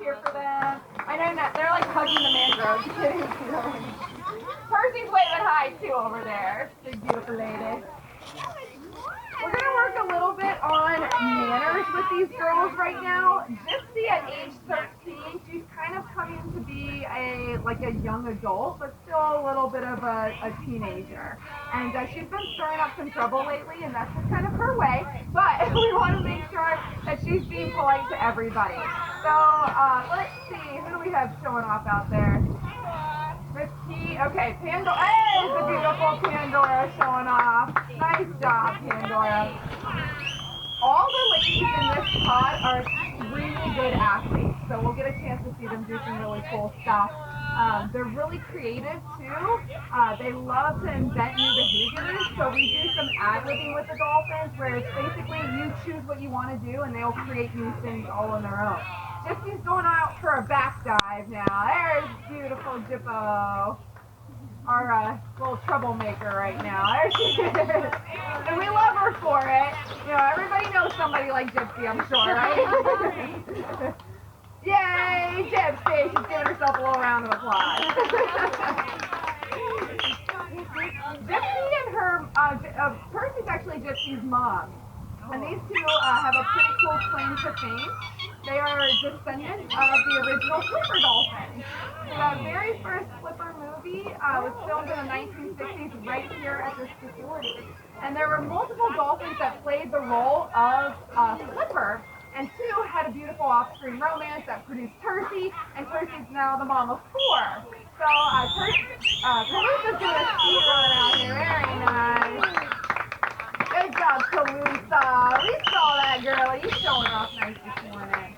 cheer for them. I know that they're like hugging the mangroves. Percy's waving hi too over there. Big beautiful lady. We're going to work a little bit on manners with these girls right now. Gypsy at age 13, she's kind of coming to be a young adult, but still a little bit of a teenager. And she's been stirring up some trouble lately, and that's just kind of her way. But we want to make sure that she's being polite to everybody. So let's see, who do we have showing off out there? Okay, Pandora. Hey, the beautiful Pandora showing off. Nice job, Pandora. All the ladies in this pod are extremely good athletes, so we'll get a chance to see them do some really cool stuff. They're really creative too. They love to invent new behaviors, so we do some ad-libbing with the dolphins, where it's basically you choose what you want to do, and they'll create new things all on their own. Gypsy's going out for a back dive now. There's beautiful Gyppo. Our little troublemaker right now. There she is. And we love her for it. You know, everybody knows somebody like Gypsy, I'm sure, right? Yay, Gypsy. She's giving herself a little round of applause. Gypsy and her, Percy's actually Gypsy's mom. And these two have a pretty cool claim to fame. They are descendants of the original Flipper dolphins. The very first Flipper movie was filmed in the 1960s right here at this facility. And there were multiple dolphins that played the role of Flipper, and two had a beautiful off-screen romance that produced Percy, and Percy's now the mom of four. So Calusa's doing a speed run out here. Very nice. Good job, Calusa. We saw that girl. You're showing off nice this morning.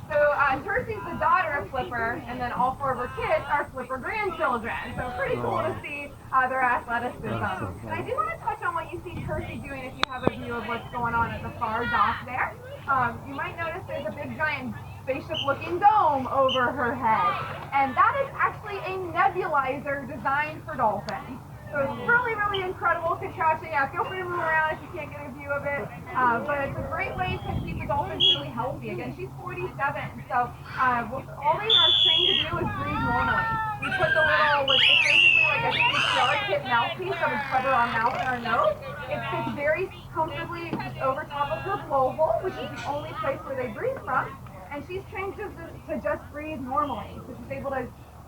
So Percy's the daughter of Flipper, and then all four of her kids are Flipper grandchildren. So pretty cool to see their athleticism. And I do want to touch on what you see Percy doing if you have a view of what's going on at the far dock there. You might notice there's a big giant spaceship-looking dome over her head. And that is actually a nebulizer designed for dolphins. So it's really, really incredible contraption. Yeah, feel free to move around if you can't get a view of it. But it's a great way to keep the dolphins really healthy. Again, she's 47, so all they are trained to do is breathe normally. We put the little, it's basically like a CPR kit mouthpiece that would cover our mouth and our nose. It sits very comfortably just over top of her blowhole, which is the only place where they breathe from. And she's trained to just breathe normally. So she's able to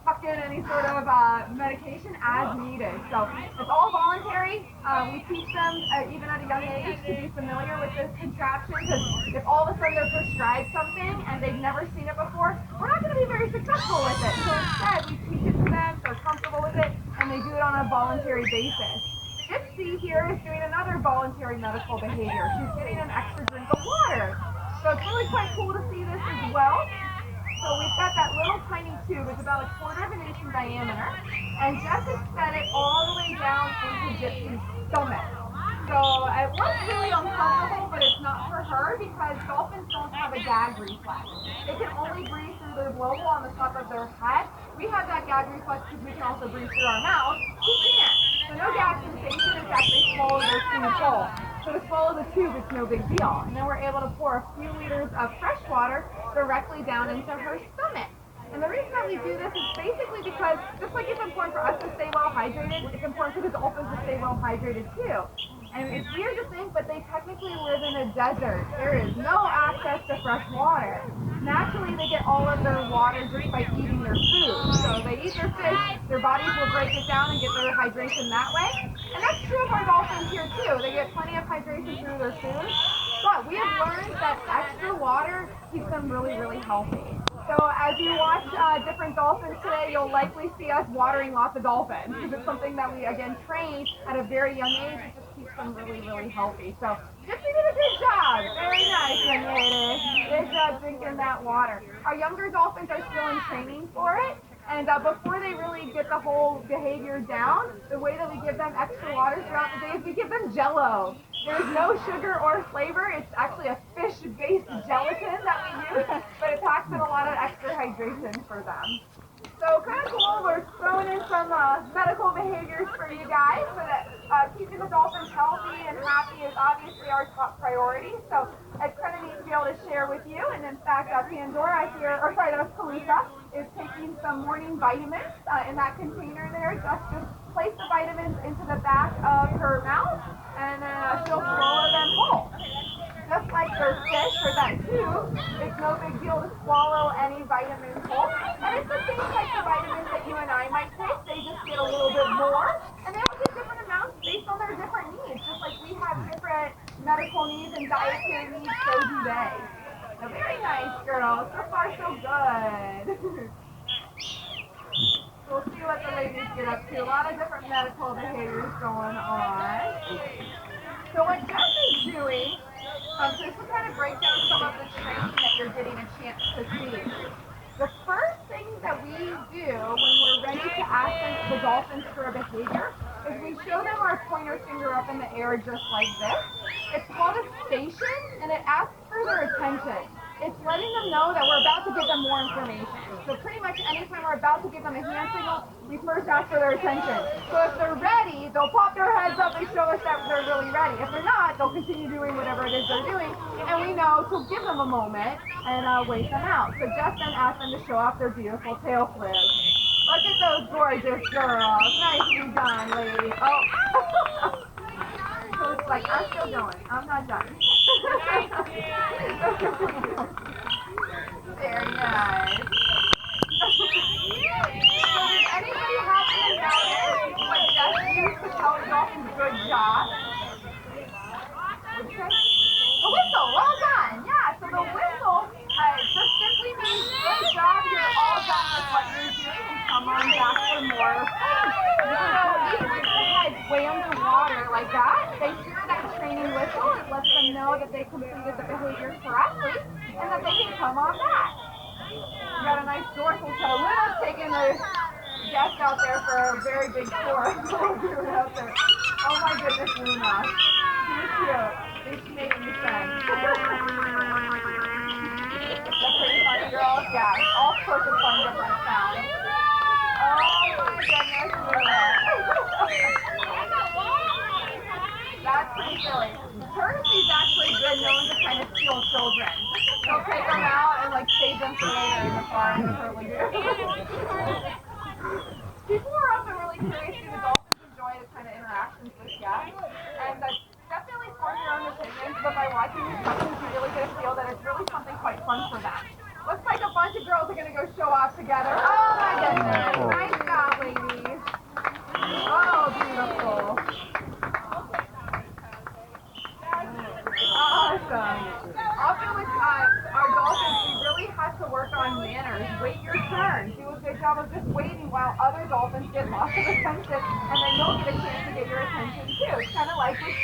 tuck in any sort of medication as needed. So it's all voluntary. We teach them, even at a young age, to be familiar with this contraption, because if all of a sudden they're prescribed something and they've never seen it before, we're not going to be very successful with it. So instead, we teach it to them, they're comfortable with it, and they do it on a voluntary basis. Gypsy here is doing another voluntary medical behavior. She's getting an extra drink of water. So it's really quite cool to see this as well. So we've got that little tiny tube, it's about a quarter of an inch in diameter, and Jess has fed it all the way down into Gypsy's stomach. So it looks really uncomfortable, but it's not for her because dolphins don't have a gag reflex. They can only breathe through their blowhole on the top of their head. We have that gag reflex because we can also breathe through our mouth. She can't. So no gag sensation, in fact they swallow their tube whole. So to swallow the tube, it's no big deal. And then we're able to pour a few liters of fresh water directly down into her stomach. And the reason that we do this is basically because, just like it's important for us to stay well hydrated, it's important for the dolphins to stay well hydrated too. And it's weird to think, but they technically live in a desert. There is no access to fresh water. Naturally, they get all of their water just by eating their food. So they eat their fish, their bodies will break it down and get their hydration that way. And that's true of our dolphins here too. They get plenty of hydration through their food. But we have learned that extra water keeps them really, really healthy. So as you watch different dolphins today, you'll likely see us watering lots of dolphins, because it's something that we, again, train at a very young age. It just keeps them really, really healthy. So Gypsy did a good job. Very nice, young lady. Good job drinking that water. Our younger dolphins are still in training for it. And before they really get the whole behavior down, the way that we give them extra water throughout the day is we give them Jell-O. There's no sugar or flavor. It's actually a fish-based gelatin that we use, but it packs in a lot of extra hydration for them. So kind of cool. We're throwing in some medical behaviors for you guys, so that keeping the dolphins healthy and happy is obviously our top priority. So it's kind of neat be able to share with you. And in fact, Pandora here, or sorry, that was Kalika, is taking some morning vitamins in that container there. Just place the vitamins into the back of her mouth, and then she'll swallow them whole. Just like their fish or that tube, it's no big deal to swallow any vitamins whole. And it's the same type of vitamins that you and I might take. They just get a little bit more, and they all get different amounts based on their different needs. Just like we have different medical needs and dietary needs, so do they. So very nice, girls. So far, so good. We'll see what the ladies get up to. A lot of different medical behaviors going on. So what Jess is doing, so this will kind of break down some of the training that you're getting a chance to see. The first thing that we do when we're ready to ask the dolphins for a behavior is we show them our pointer finger up in the air just like this. It's called a station, and it asks for their attention. It's letting them know that we're about to give them more information. So pretty much anytime we're about to give them a hand signal, we first ask for their attention. So if they're ready, they'll pop their heads up and show us that they're really ready. If they're not, they'll continue doing whatever it is they're doing, and we know to give them a moment and wait them out. So just then ask them to show off their beautiful tail flips. Look at those gorgeous girls. Nicely done, lady. Oh. So it's like, I'm still going. I'm not done. Very nice. So does anybody have any notice what Jess used to tell the dolphins good job? A whistle. Well done. Yeah, so the whistle just simply means good job. You're all done with what you're doing, and come on back for more fun. So even with their heads way underwater like that, they hear that training whistle. It lets them know that they completed the behavior correctly and that they can come on back. You got a nice dorsal toe. Luna's taking the guest out there for a very big tour. Out there. Oh my goodness, Luna. She's cute. She's making me sense. That's pretty funny, girls. Yeah, all sorts of fun different sounds. Oh my goodness, Luna. That's pretty silly. Courtesy's actually good known to kind of steal children. They'll take them out and like save them for later in the car in the curling People are often really curious, do the dolphins enjoy the kind of interactions with guests? And that's definitely form your own opinions, but by watching these sessions you really get a feel that it's really something quite fun for them. Looks like a bunch of girls are going to go show off together. Oh my goodness. Nice job, ladies. Oh, beautiful. Awesome. Often with our dolphins, we really have to work on manners. Wait your turn. Do a good job of just waiting while other dolphins get lots of attention, and then you'll get a chance to get your attention too. It's kind of like with